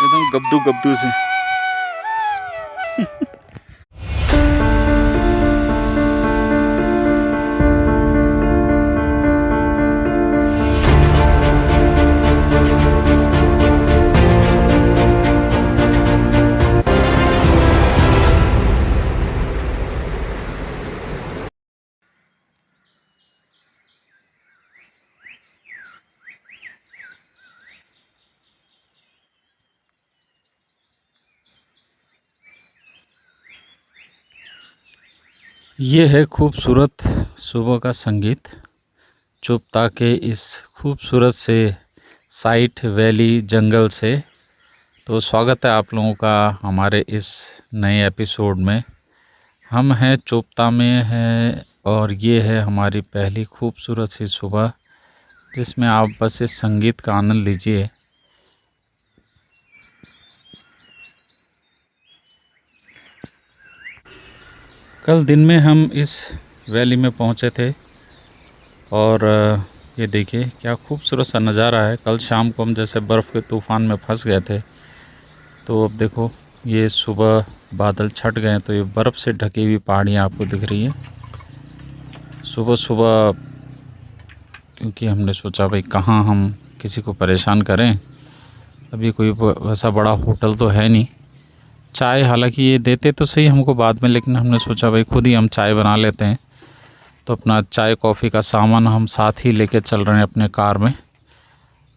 एकदम गब्दू गब्दू से। ये है खूबसूरत सुबह का संगीत चुपता के इस खूबसूरत से साइट वैली जंगल से। तो स्वागत है आप लोगों का हमारे इस नए एपिसोड में। हम हैं चुपता में हैं और ये है हमारी पहली खूबसूरत सी सुबह जिसमें आप बस इस संगीत का आनंद लीजिए। कल दिन में हम इस वैली में पहुंचे थे और ये देखिए क्या खूबसूरत सा नज़ारा है। कल शाम को हम जैसे बर्फ़ के तूफ़ान में फंस गए थे, तो अब देखो ये सुबह बादल छट गए तो ये बर्फ़ से ढकी हुई पहाड़ियाँ आपको दिख रही हैं। सुबह सुबह क्योंकि हमने सोचा भाई कहाँ हम किसी को परेशान करें, अभी कोई वैसा बड़ा होटल तो है नहीं। चाय हालांकि ये देते तो सही हमको बाद में, लेकिन हमने सोचा भाई खुद ही हम चाय बना लेते हैं। तो अपना चाय कॉफ़ी का सामान हम साथ ही लेके चल रहे हैं अपने कार में।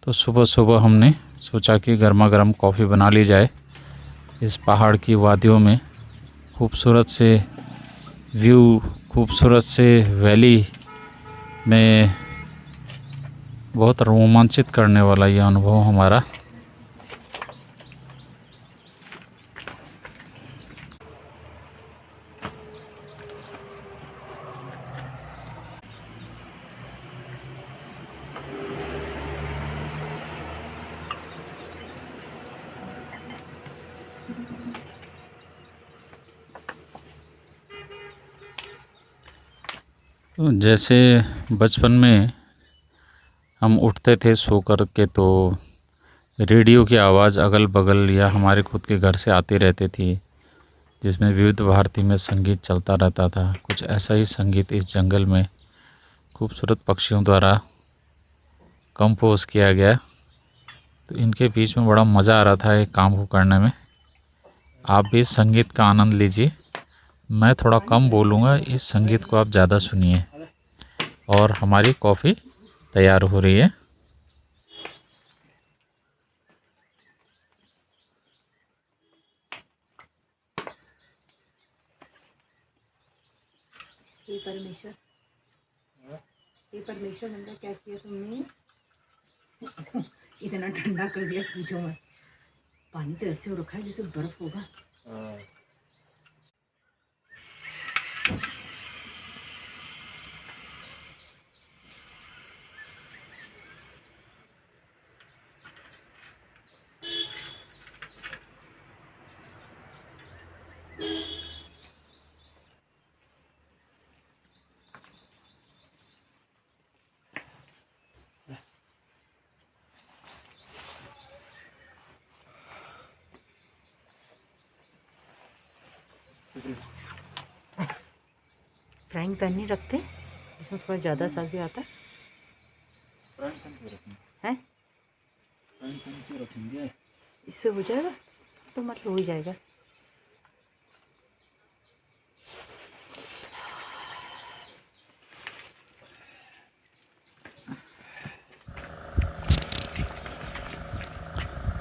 तो सुबह सुबह हमने सोचा कि गर्मा गर्म कॉफ़ी बना ली जाए इस पहाड़ की वादियों में। खूबसूरत से व्यू, खूबसूरत से वैली में बहुत रोमांचित करने वाला ये अनुभव हमारा। तो जैसे बचपन में हम उठते थे सो कर के तो रेडियो की आवाज़ अगल बगल या हमारे खुद के घर से आती रहती थी, जिसमें विविध भारती में संगीत चलता रहता था। कुछ ऐसा ही संगीत इस जंगल में खूबसूरत पक्षियों द्वारा कंपोज किया गया। तो इनके बीच में बड़ा मज़ा आ रहा था एक काम को करने में। आप भी इस संगीत का आनंद लीजिए। मैं थोड़ा कम बोलूँगा, इस संगीत को आप ज़्यादा सुनिए। और हमारी कॉफ़ी तैयार हो रही है। हे परमेश्वर, हे परमेश्वर, हमने क्या किया तुमने? इतना ठंडा कर दिया, पूछो मत। पानी तो ऐसे हो रखा है जैसे बर्फ होगा। फ्राइंग पैन नहीं रखते, इसमें थोड़ा ज़्यादा सब्जी आता है। इससे हो जाएगा तो मतलब हो ही जाएगा।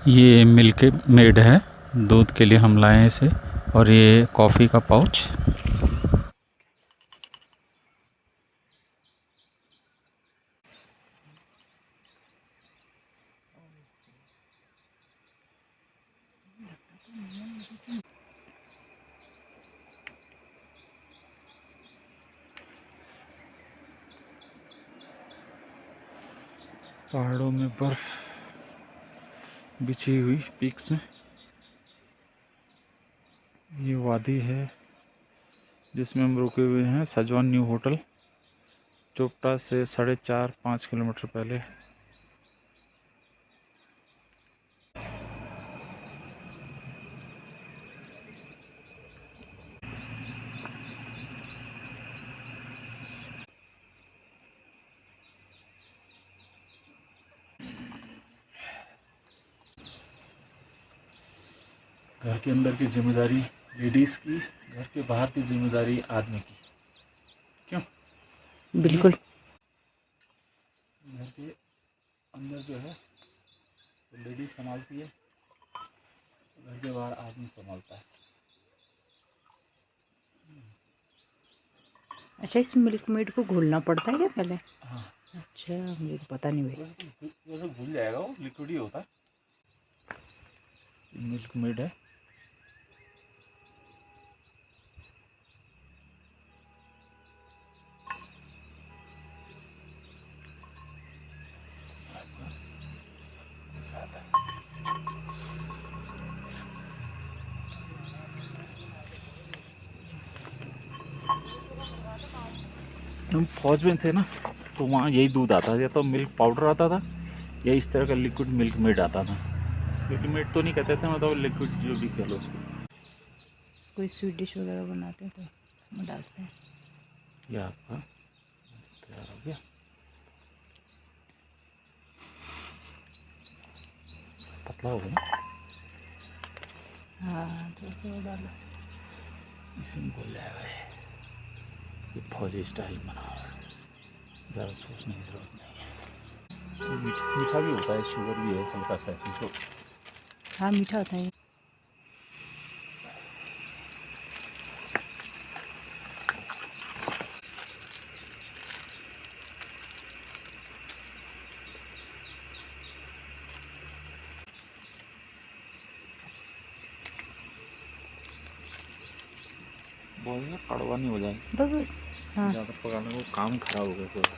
ये मिल्क मेड है, दूध के लिए हम लाए हैं इसे। और ये कॉफ़ी का पाउच। पहाड़ों में बर्फ बिछी हुई पीक्स में ये वादी है जिसमें हम रुके हुए हैं। सजवान न्यू होटल, चोपटा से 4.5-5 किलोमीटर पहले। घर के अंदर की जिम्मेदारी लेडीज़ की, घर के बाहर की जिम्मेदारी आदमी की। क्यों? बिल्कुल। घर के अंदर जो है तो लेडीज़ संभालती है, घर के बाहर आदमी संभालता है। अच्छा, इस मिल्क मेड को घोलना पड़ता है क्या पहले? हाँ, अच्छा, मुझे तो पता नहीं भाई। वैसे घुल जाएगा, वो लिक्विड ही होता है। मिल्क मेड है। हम फौज में थे ना, तो वहाँ यही दूध आता था, या तो मिल्क पाउडर आता था या इस तरह का लिक्विड मिल्क मेड आता था। मिल्क मेड तो नहीं कहते थे, मतलब लिक्विड जो भी कह लो उसको। कोई स्वीट डिश वगैरह बनाते हैं तो उसमें डालते हैं। ये आपका तैयार हो गया। पतला हो गया ना? हाँ, तो डालो। इसी में घुल जाएगा ये फौजी स्टाइल बना हुआ है, ज़्यादा सोचने की ज़रूरत नहीं है। मीठा भी होता है, शुगर भी है हल्का सा इसमें तो। हाँ, मीठा होता है। बहुत ज़्यादा कड़वा नहीं हो जाए, बस। हाँ। ज़्यादा पकाने को काम खराब हो गया पूरा।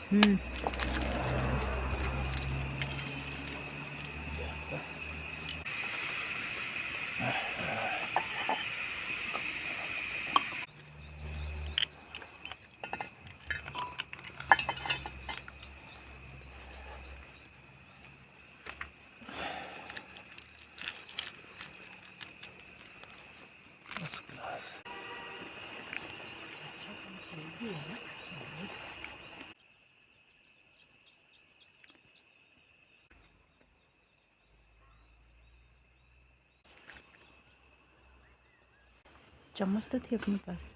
चम्मच तो थी अपने पास।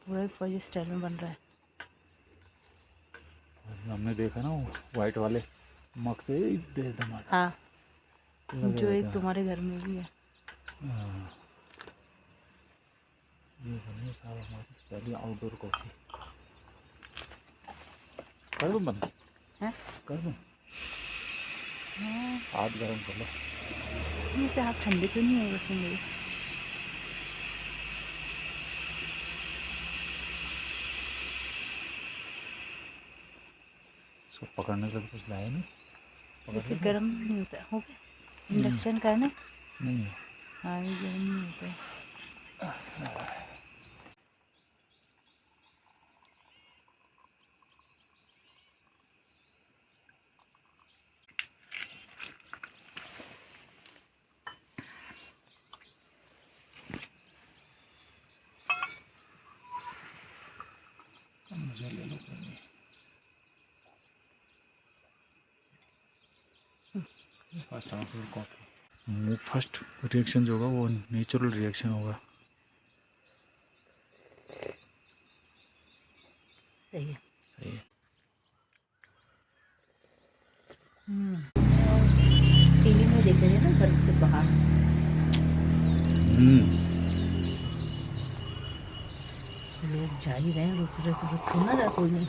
पूरा फौजी स्टाइल में बन रहा है। हमने देखा ना वो वाइट वाले मग से दे दमा। हाँ, जो एक तुम्हारे घर में भी है। ये बनी साहब हमारी पहली आउटडोर कॉफ़ी। कर दूँ बंद? हैं? कर दूँ? हाँ, हाथ गर्म कर लो। मुझसे हाथ ठंडे तो नहीं होगा फिर मेरे। इसको पकड़ने के लिए कुछ लाया नहीं? वैसे गर्म नहीं होता हो गया। इंडक्शन का है ना? नहीं है। हाँ, ये गर्म नहीं होता है। मुझे ले लो first outdoor coffee. First reaction जो होगा वो नेचुरल रिएक्शन होगा। सही है। सही है। टीवी में देख रहे हैं ना घर के बाहर। लोग जा ही रहे हैं, रुक रहे तो रुक ना रहा कोई नहीं।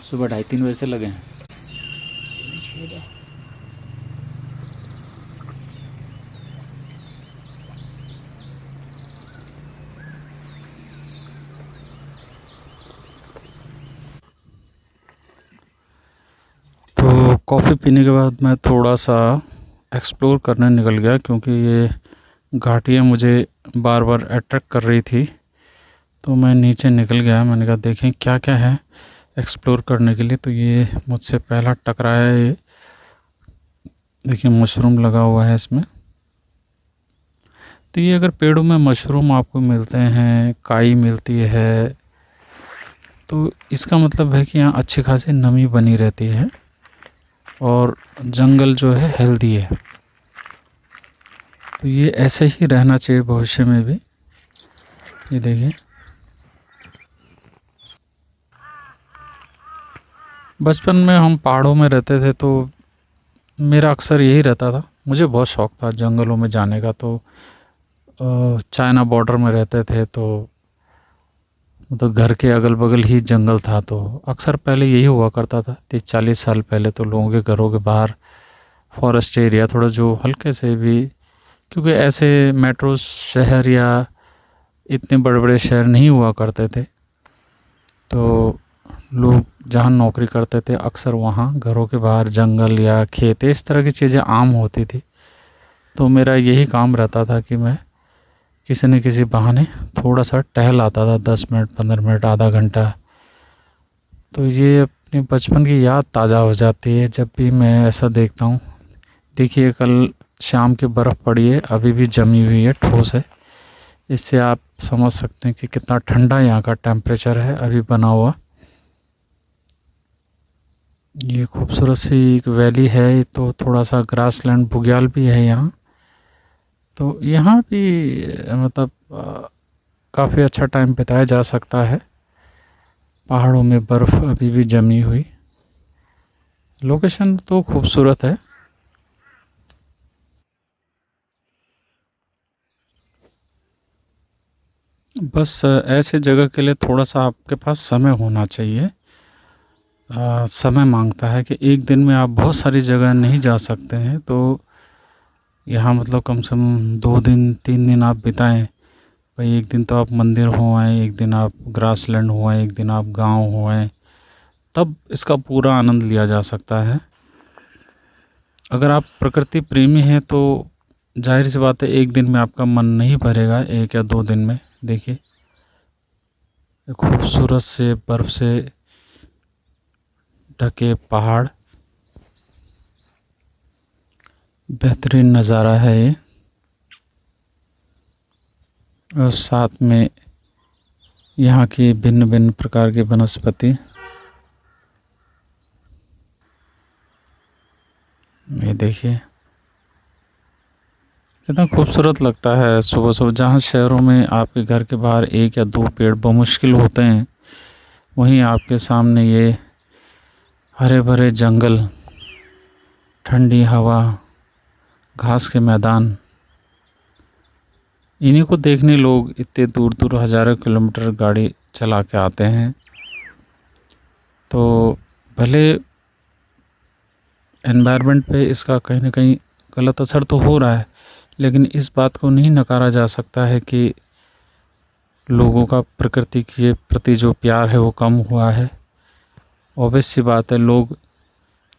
सुबह 2:30-3 बजे से लगे हैं। झेल है। तो कॉफ़ी पीने के बाद मैं थोड़ा सा एक्सप्लोर करने निकल गया, क्योंकि ये घाटियाँ मुझे बार बार अट्रैक्ट कर रही थी। तो मैं नीचे निकल गया, मैंने कहा देखें क्या क्या है एक्सप्लोर करने के लिए। तो ये मुझसे पहला टकराया है, ये देखिए मशरूम लगा हुआ है इसमें। तो ये अगर पेड़ों में मशरूम आपको मिलते हैं, काई मिलती है, तो इसका मतलब है कि यहाँ अच्छी खासी नमी बनी रहती है। और जंगल जो है हेल्दी है। तो ये ऐसे ही रहना चाहिए भविष्य में भी। ये देखिए, बचपन में हम पहाड़ों में रहते थे तो मेरा अक्सर यही रहता था, मुझे बहुत शौक था जंगलों में जाने का। तो चाइना बॉर्डर में रहते थे तो मतलब घर के अगल बगल ही जंगल था, तो अक्सर पहले यही हुआ करता था। 30-40 साल पहले तो लोगों के घरों के बाहर फॉरेस्ट एरिया थोड़ा जो हल्के से भी, क्योंकि ऐसे मेट्रो शहर या इतने बड़े बड़े शहर नहीं हुआ करते थे, तो लोग जहाँ नौकरी करते थे अक्सर वहाँ घरों के बाहर जंगल या खेत इस तरह की चीज़ें आम होती थी। तो मेरा यही काम रहता था कि मैं किसी न किसी बहाने थोड़ा सा टहल आता था, 10 मिनट 15 मिनट आधा घंटा। तो ये अपने बचपन की याद ताज़ा हो जाती है जब भी मैं ऐसा देखता हूँ। देखिए कल शाम की बर्फ़ पड़ी है, अभी भी जमी हुई है, ठोस है। इससे आप समझ सकते हैं कि कितना ठंडा यहाँ का टेम्परेचर है अभी बना हुआ। ये खूबसूरत सी एक वैली है, तो थोड़ा सा ग्रासलैंड बुग्याल भी है यहाँ। तो यहाँ भी मतलब काफ़ी अच्छा टाइम बिताया जा सकता है। पहाड़ों में बर्फ़ अभी भी जमी हुई, लोकेशन तो खूबसूरत है। बस ऐसे जगह के लिए थोड़ा सा आपके पास समय होना चाहिए। समय मांगता है कि एक दिन में आप बहुत सारी जगह नहीं जा सकते हैं। तो यहाँ मतलब कम से कम 2 दिन 3 दिन आप बिताएं। भाई एक दिन तो आप मंदिर हो आए, एक दिन आप ग्रासलैंड हो आए, एक दिन आप गांव हो आए, तब इसका पूरा आनंद लिया जा सकता है। अगर आप प्रकृति प्रेमी हैं तो जाहिर सी बात है एक दिन में आपका मन नहीं भरेगा, 1 या 2 दिन में। देखिए खूबसूरत से बर्फ़ से ढके पहाड़, बेहतरीन नज़ारा है ये। और साथ में यहाँ की भिन्न भिन्न प्रकार की वनस्पति। ये देखिए कितना खूबसूरत लगता है सुबह सुबह। जहाँ शहरों में आपके घर के बाहर 1 या 2 पेड़ बमुश्किल होते हैं, वहीं आपके सामने ये हरे भरे जंगल, ठंडी हवा, घास के मैदान, इन्हीं को देखने लोग इतने दूर दूर हज़ारों किलोमीटर गाड़ी चला के आते हैं। तो भले एनवायरनमेंट पे इसका कहीं ना कहीं गलत असर तो हो रहा है, लेकिन इस बात को नहीं नकारा जा सकता है कि लोगों का प्रकृति के प्रति जो प्यार है वो कम हुआ है। ऑब्वियस सी बात है, लोग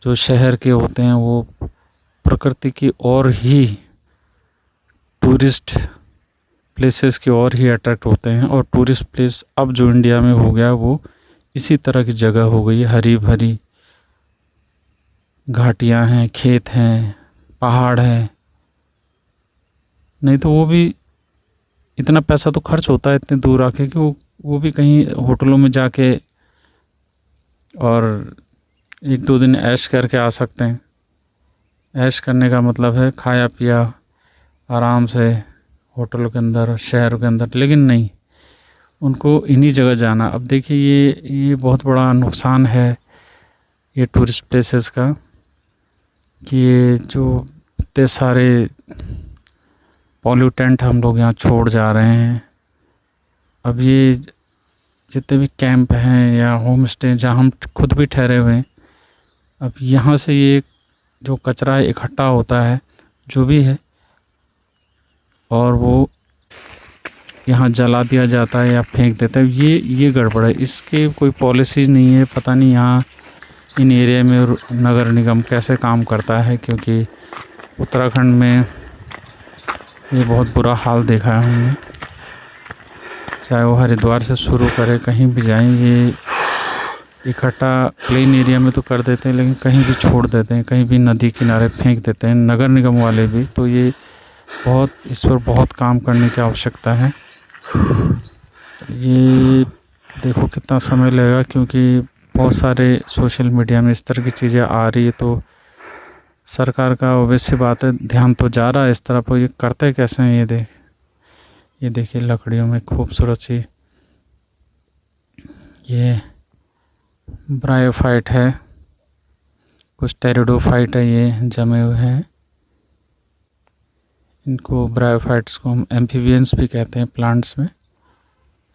जो शहर के होते हैं वो प्रकृति की और ही टूरिस्ट प्लेसेस की और ही अट्रैक्ट होते हैं। और टूरिस्ट प्लेस अब जो इंडिया में हो गया वो इसी तरह की जगह हो गई है। हरी भरी घाटियाँ हैं, खेत हैं, पहाड़ हैं। नहीं तो वो भी इतना पैसा तो खर्च होता है इतने दूर आके कि वो भी कहीं होटलों में जाके और 1-2 दिन ऐश करके आ सकते हैं। ऐश करने का मतलब है खाया पिया आराम से होटलों के अंदर, शहरों के अंदर, लेकिन नहीं, उनको इन्हीं जगह जाना। अब देखिए ये बहुत बड़ा नुकसान है ये टूरिस्ट प्लेसेस का, कि ये जो इतने सारे पॉल्यूटेंट हम लोग यहाँ छोड़ जा रहे हैं। अब ये जितने भी कैंप हैं या होम स्टे जहाँ हम खुद भी ठहरे हुए हैं, अब यहाँ से ये जो कचरा इकट्ठा होता है जो भी है, और वो यहाँ जला दिया जाता है या फेंक देता है। ये गड़बड़ है, इसके कोई पॉलिसीज नहीं है। पता नहीं यहाँ इन एरिया में नगर निगम कैसे काम करता है, क्योंकि उत्तराखंड में ये बहुत बुरा हाल देखा है हमने। चाहे वो हरिद्वार से शुरू करें, कहीं भी जाएं, ये इकट्ठा प्लेन एरिया में तो कर देते हैं, लेकिन कहीं भी छोड़ देते हैं, कहीं भी नदी किनारे फेंक देते हैं नगर निगम वाले भी। तो ये इस पर बहुत काम करने की आवश्यकता है। ये देखो कितना समय लगेगा, क्योंकि बहुत सारे सोशल मीडिया में इस तरह की चीज़ें आ रही है, तो सरकार का ऑब्वियस सी बात है ध्यान तो जा रहा है इस तरफ, ये करते कैसे हैं ये देखिए लकड़ियों में खूबसूरत सी ये ब्रायोफाइट है, कुछ टेरिडोफाइट है, ये जमे हुए हैं। इनको ब्रायोफाइट्स को हम एम्फीबियंस भी कहते हैं प्लांट्स में।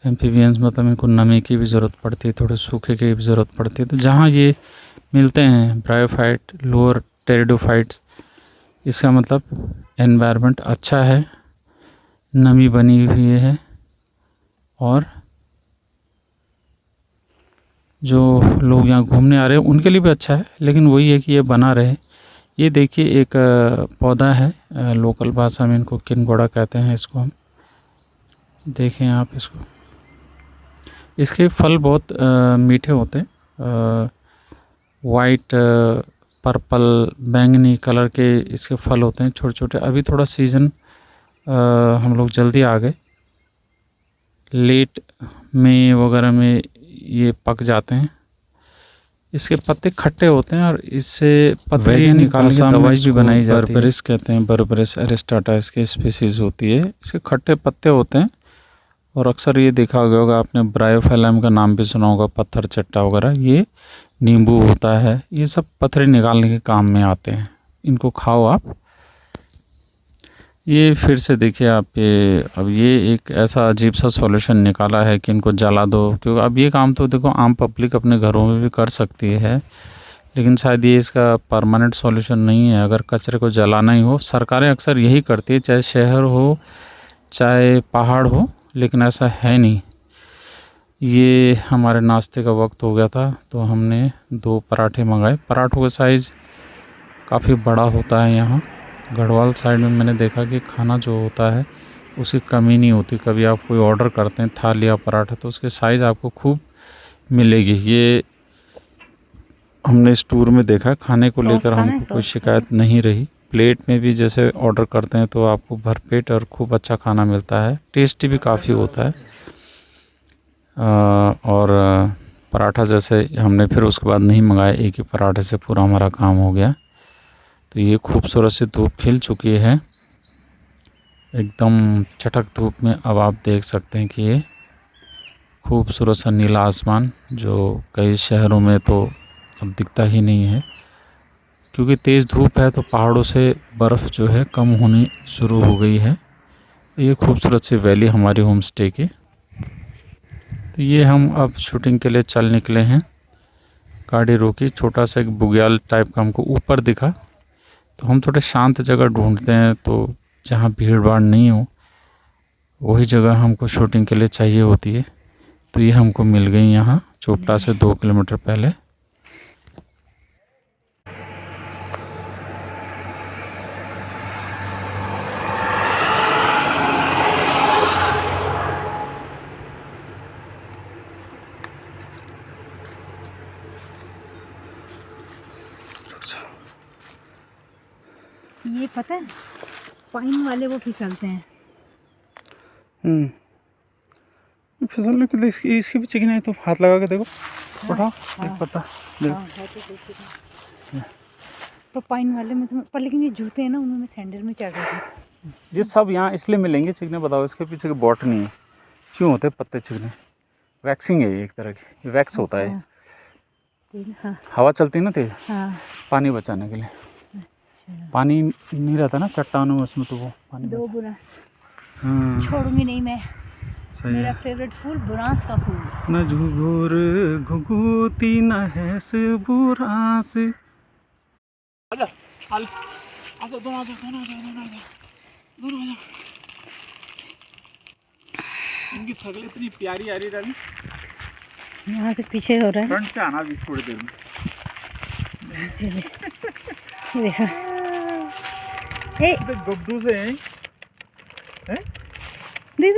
एम्फीबियंस मतलब इनको नमी की भी ज़रूरत पड़ती है, थोड़े सूखे की भी ज़रूरत पड़ती है। तो जहाँ ये मिलते हैं ब्रायोफाइट, लोअर टेरिडोफाइट्स, इसका मतलब एनवायरनमेंट अच्छा है, नमी बनी हुई है, और जो लोग यहाँ घूमने आ रहे हैं उनके लिए भी अच्छा है, लेकिन वही है कि ये बना रहे। ये देखिए एक पौधा है, लोकल भाषा में इनको किनगोड़ा कहते हैं इसको हम। देखें आप इसको, इसके फल बहुत मीठे होते हैं, वाइट पर्पल बैंगनी कलर के इसके फल होते हैं, छोटे छोटे। अभी थोड़ा सीज़न हम लोग जल्दी आ गए, लेट मई वगैरह में ये पक जाते हैं। इसके पत्ते खट्टे होते हैं और इससे पत्ते निकालने की दवाई भी बनाई जाती है। बर्बेरिस कहते हैं, बर्बेरिस एरिस्टाटा इसकी स्पीसीज़ होती है। इसके खट्टे पत्ते होते हैं और अक्सर ये देखा होगा आपने, ब्रायोफाइलम का नाम भी सुना होगा, पत्थर चट्टा वगैरह, ये नींबू होता है, ये सब पत्थरे निकालने के काम में आते हैं। इनको खाओ आप। ये फिर से देखिए आप, ये अब ये एक ऐसा अजीब सा सॉल्यूशन निकाला है कि इनको जला दो, क्योंकि अब ये काम तो देखो आम पब्लिक अपने घरों में भी कर सकती है, लेकिन शायद ये इसका परमानेंट सॉल्यूशन नहीं है। अगर कचरे को जलाना ही हो, सरकारें अक्सर यही करती है, चाहे शहर हो चाहे पहाड़ हो, लेकिन ऐसा है नहीं। ये हमारे नाश्ते का वक्त हो गया था तो हमने 2 पराठे मंगाए। पराठों का साइज़ काफ़ी बड़ा होता है यहाँ गढ़वाल साइड में। मैंने देखा कि खाना जो होता है उसकी कमी नहीं होती। कभी आप कोई ऑर्डर करते हैं थाली या पराठा तो उसके साइज़ आपको खूब मिलेगी। ये हमने इस टूर में देखा, खाने को लेकर हमको कोई शिकायत नहीं रही। प्लेट में भी जैसे ऑर्डर करते हैं तो आपको भरपेट और खूब अच्छा खाना मिलता है, टेस्टी भी काफ़ी होता है। और पराठा जैसे हमने फिर उसके बाद नहीं मंगाया, एक ही पराठे से पूरा हमारा काम हो गया। तो ये खूबसूरत सी धूप खिल चुकी है, एकदम चटक धूप में। अब आप देख सकते हैं कि ये खूबसूरत सा नीला आसमान, जो कई शहरों में तो अब दिखता ही नहीं है, क्योंकि तेज़ धूप है तो पहाड़ों से बर्फ़ जो है कम होनी शुरू हो गई है। ये खूबसूरत सी वैली हमारी होम स्टे की। तो ये हम अब शूटिंग के लिए चल निकले हैं। गाड़ी रोकी, छोटा सा एक बुग्याल टाइप का हमको ऊपर दिखा, तो हम थोड़े शांत जगह ढूंढते हैं, तो जहाँ भीड़ भाड़ नहीं हो वही जगह हमको शूटिंग के लिए चाहिए होती है। तो ये हमको मिल गई यहाँ चोपटा से 2 किलोमीटर पहले। ये पता है पाइन वाले वो फिसलते हैं। फिसलने के लिए इसकी भी चिकनाई, तो हाथ लगा के देखो, उठाओ एक पत्ता तो पाइन वाले में तो पर, लेकिन ये जूते हैं ना उनमें मैं सैंडल में चढ़ रही थी। ये सब यहाँ इसलिए मिलेंगे चिकने, बताओ इसके पीछे की बॉटनी है, क्यों होते हैं पत्ते चिकने? वैक्सिंग है ये, एक तरह की वैक्स होता है। हाँ। हवा चलती है ना तेज, हाँ। पानी बचाने के लिए। पानी नहीं रहता ना चट्टानों में, उसमें तो वो पानी दो बुरांस छोड़ूंगी नहीं मैं। मेरा फेवरेट फूल बुरांस का फूल। न झुघुर घुघुती न हैस बुरांस। आजा आजा दोनों आजा। इनकी शक्ल इतनी प्यारी आ रही है। यहाँ से पीछे हो रहा है, फ्रंट से आना भी थोड़ी देर में। देखा गब्दू से हैं, दे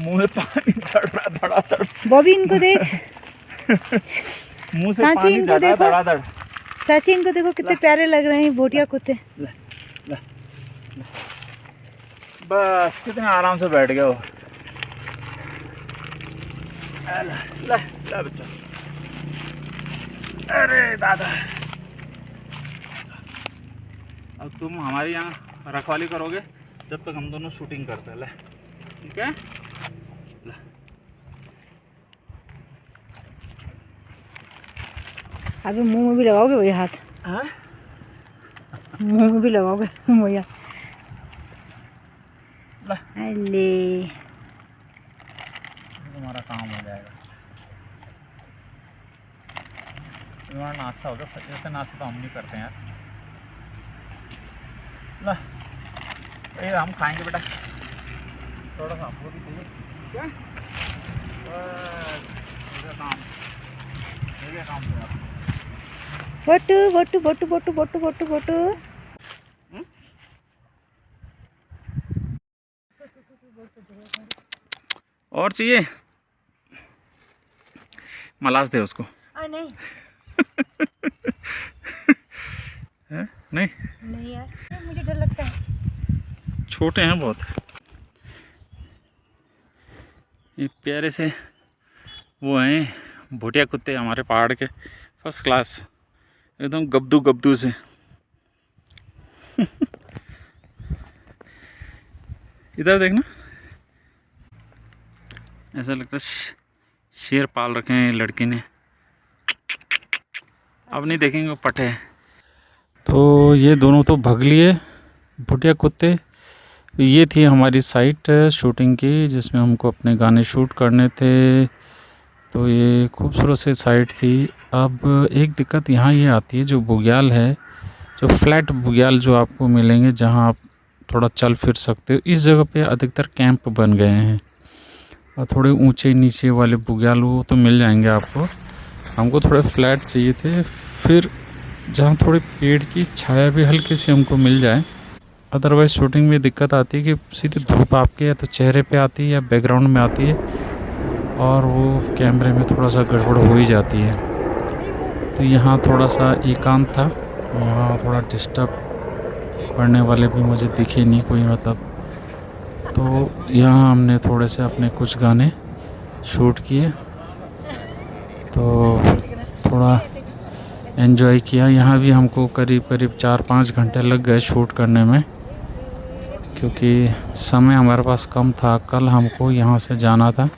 मुंह में पानी धड़ा। बॉबी इनको देख। मुंह से पानी इनको देखो, धड़ा। साची इनको देखो कितने प्यारे लग रहे हैं भोटिया कुत्ते। बस कितने आराम से बैठ गए वो। ला बच्चा, अरे दादा अब तुम हमारे यहाँ रखवाली करोगे जब तक हम दोनों शूटिंग करते हैं। ले ठीक है, ले। अभी मुंह में भी लगाओगे भैया हाथ? हाँ, मुंह में भी लगाओगे भैया? ले तुम्हारा काम हो जाएगा। तुम्हारा नाश्ता होगा, जैसे नाश्ता तो हम नहीं करते हैं यार। ला ये हम खाएंगे बेटा, थोड़ा सा हमको भी चाहिए। ठीक है, बस काम हो गया, काम तो यार। बोटू बोटू बोटू बोटू बोटू बोटू बोटू। और चाहिए? मलास दे उसको। नहीं है? नहीं नहीं यार, मुझे डर लगता है। छोटे हैं बहुत। ये प्यारे से वो हैं भुटिया कुत्ते हमारे पहाड़ के, फर्स्ट क्लास, एकदम गब्दू गब्दू से। इधर देखना, ऐसा लगता है शेर पाल रखे हैं लड़की ने। अब नहीं देखेंगे, वो पटे हैं। तो ये दोनों तो भाग लिए भुटिया कुत्ते। ये थी हमारी साइट शूटिंग की, जिसमें हमको अपने गाने शूट करने थे। तो ये खूबसूरत सी साइट थी। अब एक दिक्कत यहाँ ये आती है, जो बुग्याल है, जो फ्लैट बुग्याल जो आपको मिलेंगे जहाँ आप थोड़ा चल फिर सकते हो, इस जगह पे अधिकतर कैंप बन गए हैं। और थोड़े ऊंचे नीचे वाले बुग्याल वो तो मिल जाएंगे आपको। हमको थोड़े फ्लैट चाहिए थे, फिर जहाँ थोड़ी पेड़ की छाया भी हल्की सी हमको मिल जाए। अदरवाइज़ शूटिंग में दिक्कत आती है कि सीधी धूप आपके या तो चेहरे पे आती है या बैकग्राउंड में आती है, और वो कैमरे में थोड़ा सा गड़बड़ हो ही जाती है। तो यहाँ थोड़ा सा एकांत था, यहाँ थोड़ा डिस्टर्ब करने वाले भी मुझे दिखे नहीं कोई, मतलब। तो यहाँ हमने थोड़े से अपने कुछ गाने शूट किए, तो थोड़ा एंजॉय किया। यहाँ भी हमको करीब करीब 4-5 घंटे लग गए शूट करने में, क्योंकि समय हमारे पास कम था। कल हमको यहाँ से जाना था,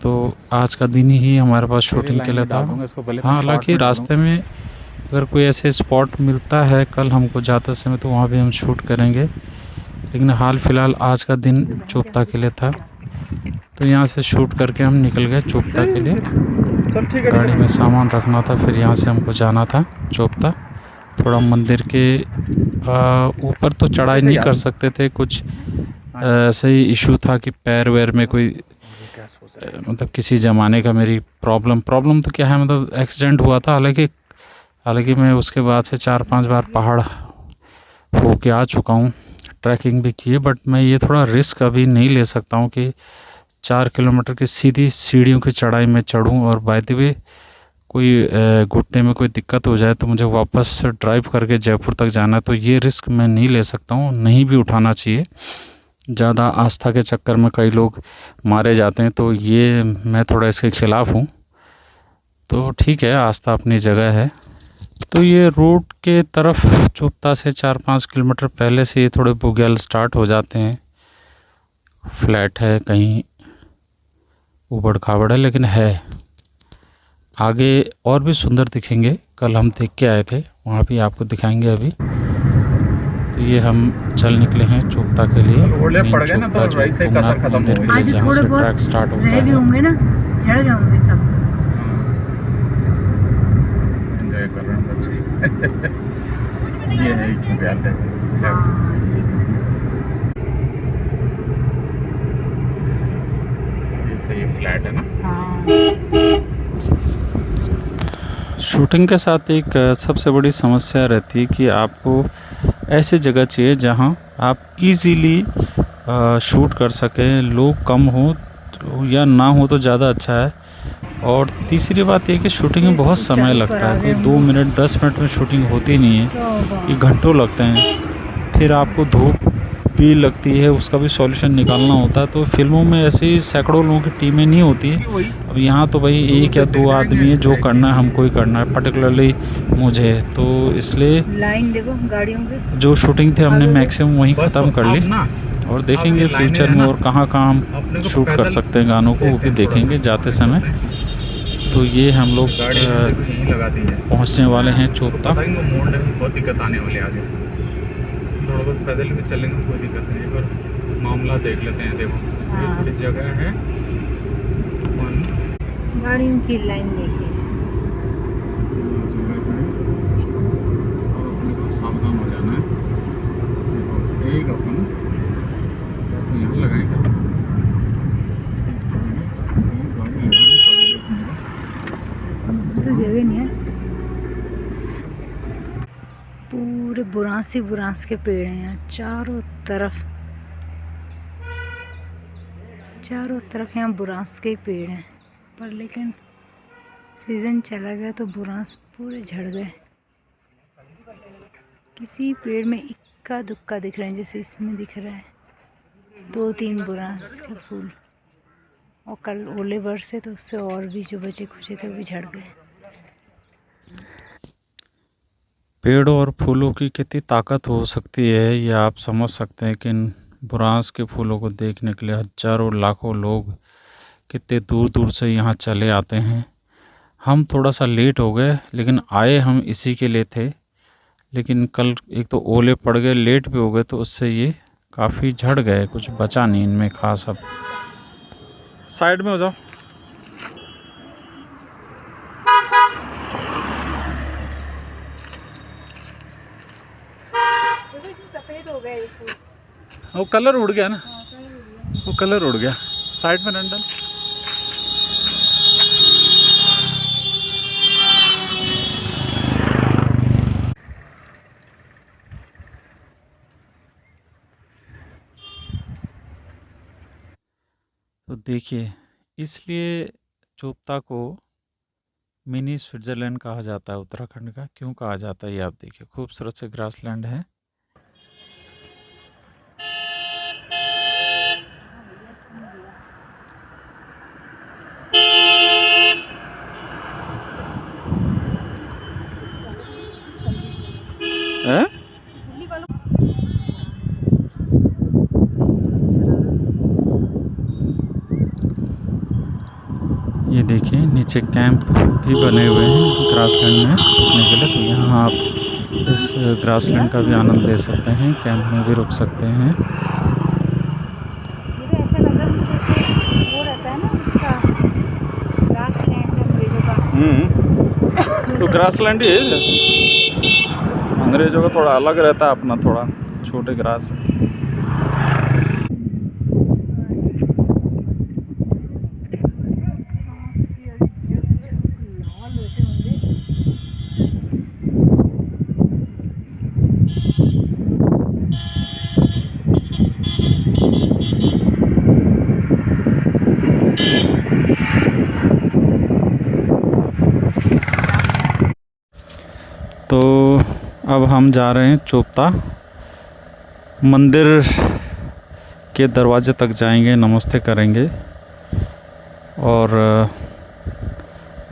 तो आज का दिन ही हमारे पास शूटिंग के लिए था। हाँ, हालांकि रास्ते में अगर कोई ऐसे स्पॉट मिलता है कल हमको जाते समय, तो वहाँ भी हम शूट करेंगे। लेकिन हाल फिलहाल आज का दिन चोपता के लिए था, तो यहाँ से शूट करके हम निकल गए चोपता के लिए। गाड़ी में सामान रखना था, फिर यहाँ से हमको जाना था चोपता। थोड़ा मंदिर के ऊपर तो चढ़ाई नहीं कर सकते थे, कुछ ऐसे ही इशू था कि पैर वैर में कोई मतलब किसी ज़माने का मेरी प्रॉब्लम तो क्या है, मतलब एक्सीडेंट हुआ था। हालांकि मैं उसके बाद से 4-5 बार पहाड़ हो के आ चुका हूँ, ट्रैकिंग भी की है, बट मैं ये थोड़ा रिस्क अभी नहीं ले सकता हूँ कि 4 किलोमीटर की सीधी सीढ़ियों की चढ़ाई में चढ़ूँ, और बाय द वे कोई घुटने में कोई दिक्कत हो जाए तो मुझे वापस ड्राइव करके जयपुर तक जाना है। तो ये रिस्क मैं नहीं ले सकता हूँ, नहीं भी उठाना चाहिए। ज़्यादा आस्था के चक्कर में कई लोग मारे जाते हैं, तो ये मैं थोड़ा इसके ख़िलाफ़ हूँ। तो ठीक है, आस्था अपनी जगह है। तो ये रोड के तरफ चोपता से 4-5 किलोमीटर पहले से ये थोड़े बुग्याल स्टार्ट हो जाते हैं। फ्लैट है, कहीं ऊबड़ खाबड़ है, लेकिन है। आगे और भी सुंदर दिखेंगे, कल हम देख के आए थे, वहाँ भी आपको दिखाएंगे अभी। तो ये हम चल निकले हैं चोपता के लिए। चोपता जो भूमनाथ मंदिर के लिए, जहाँ से ट्रैक स्टार्ट होता है। होंगे ना, चढ़ गए होंगे सब। एंजॉय कर रहे हैं बच्चे। ये है बुग्याल है। ये फ्लैट है ना। शूटिंग के साथ एक सबसे बड़ी समस्या रहती है कि आपको ऐसी जगह चाहिए जहां आप इजीली शूट कर सकें, लोग कम हो तो या ना हो तो ज़्यादा अच्छा है। और तीसरी बात ये कि शूटिंग में बहुत समय लगता है, कोई 2 मिनट 10 मिनट में शूटिंग होती नहीं है, ये घंटों लगते हैं। फिर आपको धूप भी लगती है, उसका भी सॉल्यूशन निकालना होता है। तो फिल्मों में ऐसी सैकड़ों लोगों की टीमें नहीं होती है। अब यहाँ तो भाई एक या दो आदमी है, जो करना है हमको ही करना है, पर्टिकुलरली मुझे। तो इसलिए लाइन देखो गाड़ियों की, जो शूटिंग थे हमने मैक्सिमम वहीं ख़त्म कर ली, और देखेंगे फ्यूचर में और कहाँ कहाँ हम शूट कर सकते हैं गानों को, वो भी देखेंगे जाते समय। तो ये हम लोग पहुँचने वाले हैं चोपता। मोड़ में बहुत दिक्कत आने वाली आगे, थोड़ा बहुत पैदल भी चलेंगे कोई दिक्कत नहीं। एक बार मामला देख लेते हैं। देखो ये थोड़ी जगह है, गाड़ियों की लाइन देखिए। जगह है और अपने को सावधान हो जाना है। देखो एक अपन तो यहाँ लगाएंगे, एक सेकंड गाड़ी लगानी पड़ेगी अपने को। तो जगह नहीं है, पूरे बुरांस ही बुरांस के पेड़ हैं यहाँ चारों तरफ यहाँ बुरांस के पेड़ हैं। पर लेकिन सीज़न चला गया तो बुरांस पूरे झड़ गए। किसी पेड़ में इक्का दुक्का दिख रहे हैं, जैसे इसमें दिख रहा है 2-3 बुरांस के फूल। और कल ओले बरसे तो उससे और भी जो बचे खुचे थे वो भी झड़ गए। पेड़ों और फूलों की कितनी ताकत हो सकती है, ये आप समझ सकते हैं कि इन बुरांस के फूलों को देखने के लिए हजारों लाखों लोग कितने दूर दूर से यहाँ चले आते हैं। हम थोड़ा सा लेट हो गए, लेकिन आए हम इसी के लिए थे। लेकिन कल एक तो ओले पड़ गए, लेट भी हो गए, तो उससे ये काफ़ी झड़ गए, कुछ बचा नहीं इनमें खास। अब साइड में हो जाओ। सफ़ेद हो गए वो कलर उड़ गया ना, वो कलर उड़ गया। साइड में डंडल। तो देखिए, इसलिए चोपता को मिनी स्विट्ज़रलैंड कहा जाता है उत्तराखंड का। क्यों कहा जाता है ये आप देखिए, खूबसूरत से ग्रासलैंड है। ये देखिए नीचे कैंप भी बने हुए हैं ग्रासलैंड में रुकने के लिए। तो यहाँ आप इस ग्रासलैंड का भी आनंद ले सकते हैं, कैंप में भी रुक सकते हैं। ऐसा लग रहा है वो रहता है ना उसका ग्रासलैंड अंग्रेजों का। तो ग्रासलैंड ही है, अंग्रेजों का थोड़ा अलग रहता है, अपना थोड़ा छोटे ग्रास। तो अब हम जा रहे हैं चोपता मंदिर के दरवाजे तक जाएंगे, नमस्ते करेंगे, और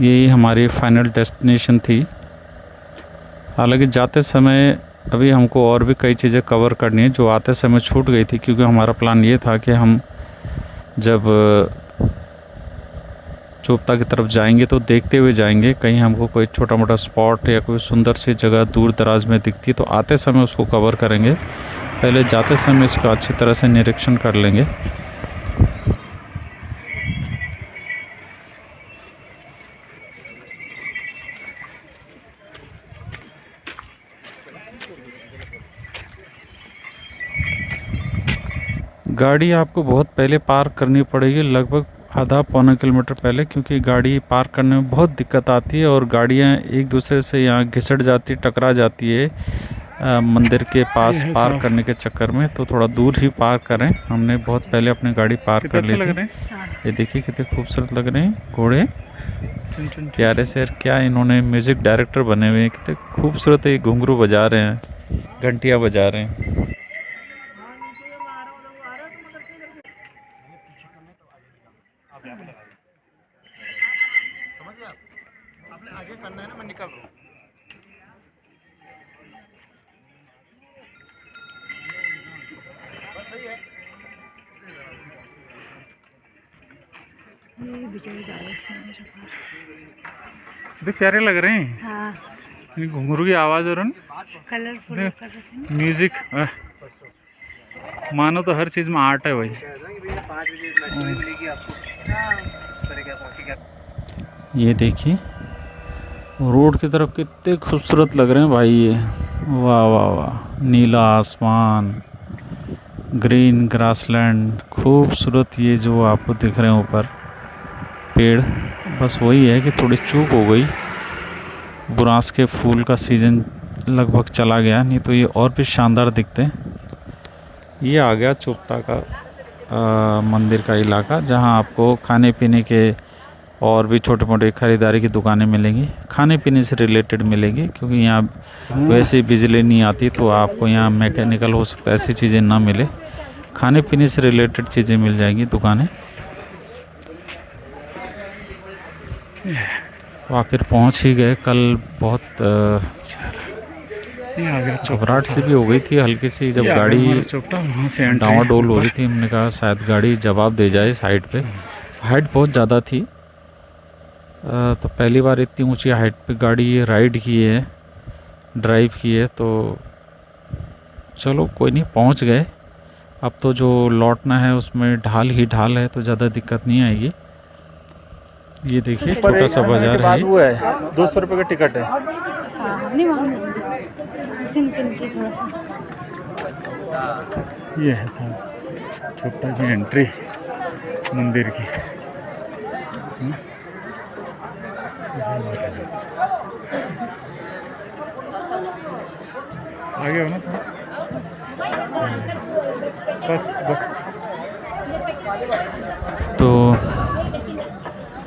यही हमारी फाइनल डेस्टिनेशन थी। हालांकि जाते समय अभी हमको और भी कई चीज़ें कवर करनी है जो आते समय छूट गई थी, क्योंकि हमारा प्लान ये था कि हम जब चोपता की तरफ जाएंगे तो देखते हुए जाएंगे। कहीं हमको कोई छोटा मोटा स्पॉट या कोई सुंदर सी जगह दूर दराज में दिखती है तो आते समय उसको कवर करेंगे। पहले जाते समय इसका अच्छी तरह से निरीक्षण कर लेंगे। गाड़ी आपको बहुत पहले पार्क करनी पड़ेगी, लगभग आधा पौना किलोमीटर पहले, क्योंकि गाड़ी पार्क करने में बहुत दिक्कत आती है और गाड़ियां एक दूसरे से यहाँ घिसट जाती, टकरा जाती है मंदिर के पास पार्क करने के चक्कर में। तो थोड़ा दूर ही पार्क करें। हमने बहुत पहले अपनी गाड़ी पार्क कर ली थी। ये देखिए कितने खूबसूरत लग रहे हैं घोड़े, प्यारे से। क्या इन्होंने म्यूजिक डायरेक्टर बने हुए हैं, कितने खूबसूरत है। घुंघरू बजा रहे हैं, घंटियाँ बजा रहे हैं। ये बेचारे बारिश में मेरे पास। कितने प्यारे लग रहे हैं। हाँ घुंघरू की आवाज़ और कलरफुल कर रहे थे। म्यूजिक मानो तो हर चीज़ में आर्ट है भाई। ये देखिए रोड की तरफ कितने खूबसूरत लग रहे हैं भाई ये। वाह वाह वाह, नीला आसमान, ग्रीन ग्रासलैंड, खूबसूरत ये जो आपको दिख रहे हैं ऊपर पेड़। बस वही है कि थोड़ी चूक हो गई, बुरांस के फूल का सीज़न लगभग चला गया, नहीं तो ये और भी शानदार दिखते हैं। ये आ गया चोपटा का मंदिर का इलाका, जहां आपको खाने पीने के और भी छोटे मोटे ख़रीदारी की दुकानें मिलेंगी, खाने पीने से रिलेटेड मिलेगी, क्योंकि यहाँ वैसे ही बिजली नहीं आती तो आपको यहाँ मैकेनिकल हो सकता है ऐसी चीज़ें ना मिले, खाने पीने से रिलेटेड चीज़ें मिल जाएंगी दुकानें। तो आखिर पहुँच ही गए। कल बहुत घबराहट सी भी हो गई थी हल्की सी, जब गाड़ी डावाडोल हो रही थी। हमने कहा शायद गाड़ी जवाब दे जाए साइड पे, हाइट बहुत ज़्यादा थी। तो पहली बार इतनी ऊंची हाइट पे गाड़ी राइड की है, ड्राइव की है, तो चलो कोई नहीं, पहुंच गए। अब तो जो लौटना है उसमें ढाल ही ढाल है, तो ज़्यादा दिक्कत नहीं आएगी। ये देखिए छोटा सा बाजार है, 200 रुपये का टिकट है। ये है साहब चोपटा की एंट्री मंदिर की। आगे हो ना थोड़ा, बस। तो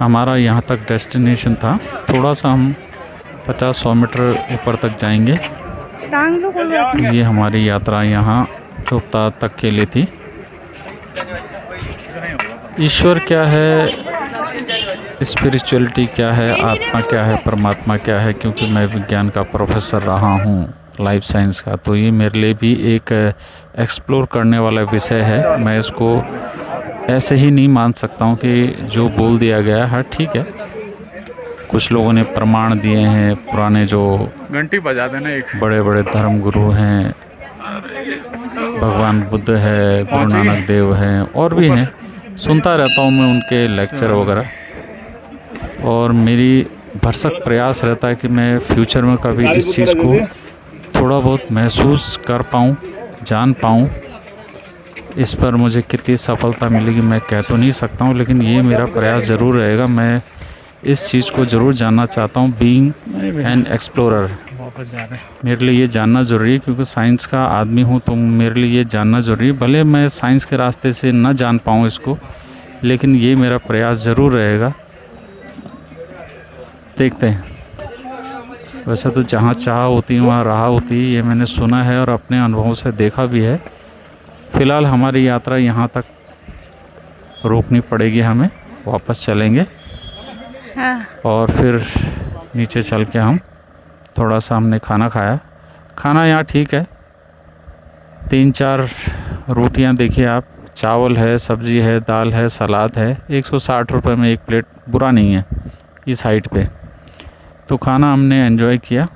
हमारा यहाँ तक डेस्टिनेशन था, थोड़ा सा हम 50-100 मीटर ऊपर तक जाएंगे। ये हमारी यात्रा यहाँ चोपता तक के लिए थी। ईश्वर क्या है, स्पिरिचुअलिटी क्या है, आत्मा क्या है, परमात्मा क्या है, क्योंकि मैं विज्ञान का प्रोफेसर रहा हूँ, लाइफ साइंस का, तो ये मेरे लिए भी एक एक्सप्लोर करने वाला विषय है। मैं इसको ऐसे ही नहीं मान सकता हूँ कि जो बोल दिया गया है ठीक है। कुछ लोगों ने प्रमाण दिए हैं, पुराने जो घंटी बजा देना, एक बड़े बड़े धर्म गुरु हैं, भगवान बुद्ध है, गुरु नानक देव हैं, और भी हैं, सुनता रहता हूँ मैं उनके लेक्चर वगैरह, और मेरी भरसक प्रयास रहता है कि मैं फ्यूचर में कभी इस चीज़ को थोड़ा बहुत महसूस कर पाऊँ, जान पाऊँ। इस पर मुझे कितनी सफलता मिलेगी मैं कह तो नहीं सकता हूँ, लेकिन ये मेरा प्रयास ज़रूर रहेगा। मैं इस चीज़ को ज़रूर जानना चाहता हूँ, बीइंग एन एक्सप्लोरर। वापस जा रहे हैं। मेरे लिए ये जानना ज़रूरी है, क्योंकि साइंस का आदमी हूँ, तो मेरे लिए ये जानना ज़रूरी है। भले मैं साइंस के रास्ते से न जान पाऊँ इसको, लेकिन ये मेरा प्रयास ज़रूर रहेगा। देखते हैं। वैसे तो जहाँ चाह होती वहाँ राह होती, ये मैंने सुना है और अपने अनुभवों से देखा भी है। फ़िलहाल हमारी यात्रा यहाँ तक रोकनी पड़ेगी, हमें वापस चलेंगे। हाँ। और फिर नीचे चल के हम थोड़ा सा हमने खाना खाया। खाना यहाँ ठीक है, 3-4 रोटियाँ देखिए आप, चावल है, सब्जी है, दाल है, सलाद है, 160 रुपये में एक प्लेट, बुरा नहीं है इस हाइट पे। तो खाना हमने एंजॉय किया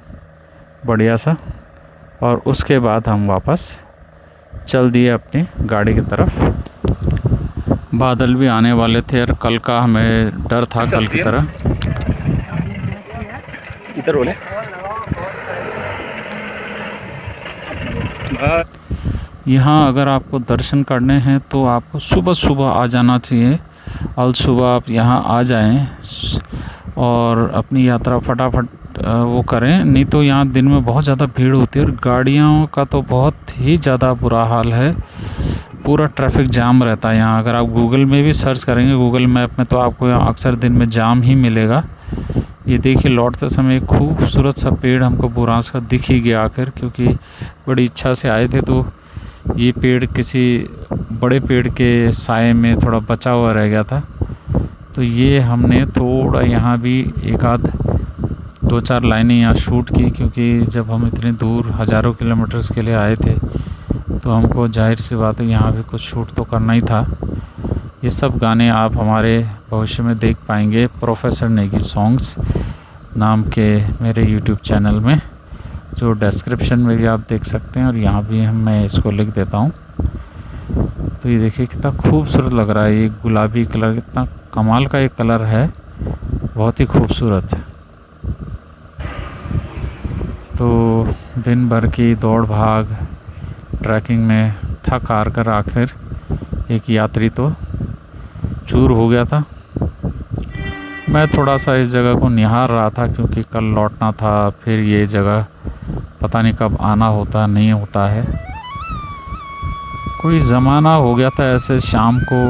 बढ़िया सा, और उसके बाद हम वापस चल दिए अपनी गाड़ी की तरफ। बादल भी आने वाले थे और कल का हमें डर था, कल की तरह। इधर बोले यहाँ अगर आपको दर्शन करने हैं तो आपको सुबह सुबह आ जाना चाहिए। और सुबह आप यहाँ आ जाएं और अपनी यात्रा फटाफट वो करें, नहीं तो यहाँ दिन में बहुत ज़्यादा भीड़ होती है और गाड़ियों का तो बहुत ही ज़्यादा बुरा हाल है। पूरा ट्रैफिक जाम रहता है यहाँ। अगर आप गूगल में भी सर्च करेंगे, गूगल मैप में, तो आपको यहाँ अक्सर दिन में जाम ही मिलेगा। ये देखिए लौटते समय एक खूबसूरत सा पेड़ हमको बुरांस का दिख ही गया आखिर, क्योंकि बड़ी इच्छा से आए थे। तो ये पेड़ किसी बड़े पेड़ के साए में थोड़ा बचा हुआ रह गया था, तो ये हमने थोड़ा यहाँ भी एक आध 2-4 लाइनें यहाँ शूट की, क्योंकि जब हम इतने दूर हज़ारों किलोमीटर्स के लिए आए थे तो हमको जाहिर सी बात है यहाँ भी कुछ शूट तो करना ही था। ये सब गाने आप हमारे भविष्य में देख पाएंगे प्रोफेसर नेगी सॉन्ग्स नाम के मेरे यूट्यूब चैनल में, जो डिस्क्रिप्शन में भी आप देख सकते हैं और यहाँ भी मैं इसको लिख देता हूँ। तो ये देखिए कितना खूबसूरत लग रहा है, ये गुलाबी कलर कितना कमाल का एक कलर है, बहुत ही खूबसूरत। तो दिन भर की दौड़ भाग ट्रैकिंग में थक हार कर आखिर एक यात्री तो चूर हो गया था। मैं थोड़ा सा इस जगह को निहार रहा था क्योंकि कल लौटना था, फिर ये जगह पता नहीं कब आना होता नहीं होता है। कोई ज़माना हो गया था ऐसे शाम को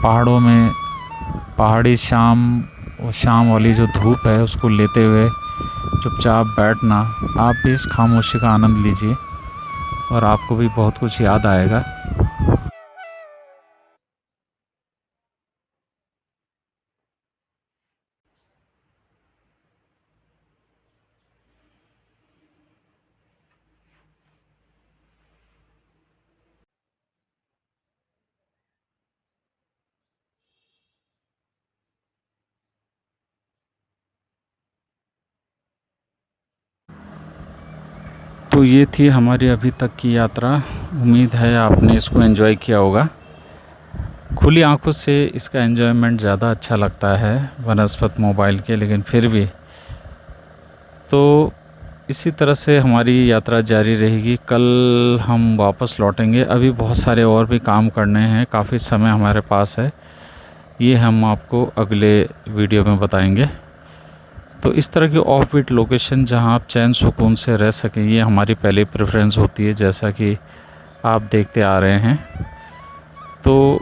पहाड़ों में, पहाड़ी शाम वाली जो धूप है उसको लेते हुए चुपचाप बैठना। आप भी इस खामोशी का आनंद लीजिए और आपको भी बहुत कुछ याद आएगा। तो ये थी हमारी अभी तक की यात्रा। उम्मीद है आपने इसको एंजॉय किया होगा। खुली आंखों से इसका एंजॉयमेंट ज़्यादा अच्छा लगता है बनस्पत मोबाइल के, लेकिन फिर भी तो इसी तरह से हमारी यात्रा जारी रहेगी। कल हम वापस लौटेंगे। अभी बहुत सारे और भी काम करने हैं, काफ़ी समय हमारे पास है, ये हम आपको अगले वीडियो में बताएंगे। तो इस तरह की ऑफ बीट लोकेशन जहां आप चैन सुकून से रह सकें, ये हमारी पहली प्रेफरेंस होती है, जैसा कि आप देखते आ रहे हैं। तो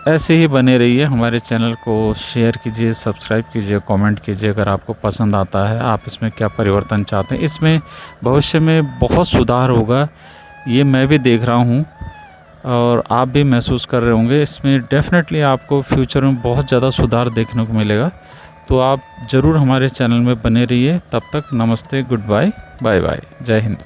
ऐसे ही बने रहिए, हमारे चैनल को शेयर कीजिए, सब्सक्राइब कीजिए, कमेंट कीजिए अगर आपको पसंद आता है। आप इसमें क्या परिवर्तन चाहते हैं, इसमें भविष्य में बहुत सुधार होगा, ये मैं भी देख रहा हूँ और आप भी महसूस कर रहे होंगे। इसमें डेफिनेटली आपको फ्यूचर में बहुत ज़्यादा सुधार देखने को मिलेगा। तो आप ज़रूर हमारे चैनल में बने रहिए। तब तक नमस्ते, गुड बाय, बाय बाय, जय हिंद।